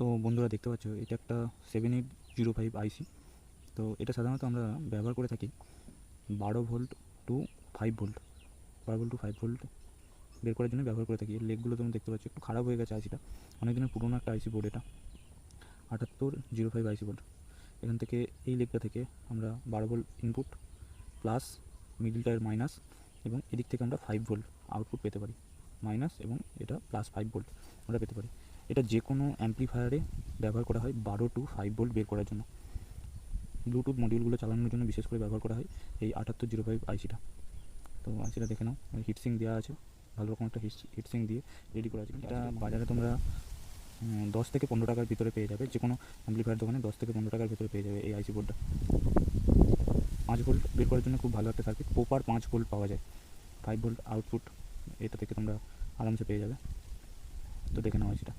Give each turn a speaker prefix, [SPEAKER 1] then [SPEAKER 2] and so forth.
[SPEAKER 1] তো বন্ধুরা দেখতে পাচ্ছ এটা একটা 7805 আইসি। তো এটা সাধারণত আমরা ব্যবহার করে থাকি 12 volt to 5 volt, 12 volt to 5 volt বের করার জন্য ব্যবহার করে থাকি। এর লেগগুলো তুমি দেখতে পাচ্ছ একটু খারাপ হয়ে গেছে আইসিটা, অনেক দিনের পুরোনো একটা আইসি বোর্ড। এটা 7805 আইসি বোর্ড। এখান থেকে এই লেগটা থেকে আমরা 12 ভোল্ট ইনপুট প্লাস, মিডিলটার মাইনাস, এবং এদিক থেকে আমরা 5 ভোল্ট আউটপুট পেতে পারি, মাইনাস এবং এটা +5 ভোল্ট আমরা পেতে পারি। এটা যে কোনো অ্যাম্প্লিফায়ারে ব্যবহার করা হয় 12 টু 5 ভোল্ট বের করার জন্য। ব্লুটুথ মডিউলগুলো চালানোর জন্য বিশেষ করে ব্যবহার করা হয় এই 7805 আইসিটা। তো আইসিটা দেখে নাও, হিটসিং দেওয়া আছে, ভালো রকম একটা হিটসিং দিয়ে রেডি করা আছে। এটা বাজারে তোমরা 10 থেকে 15 টাকার ভিতরে পেয়ে যাবে, যে কোনো অ্যাম্প্লিফায়ার দোকানে 10 থেকে 15 টাকার ভিতরে পেয়ে যাবে এই আইসি বোর্ডটা। 5 ভোল্ট বের করার জন্য খুব ভালো একটা সার্কিট, প্রপার 5 ভোল্ট পাওয়া যায়, 5 ভোল্ট আউটপুট এটা থেকে তোমরা আরামসে পেয়ে যাবে। তো দেখে নাও আইসিটা।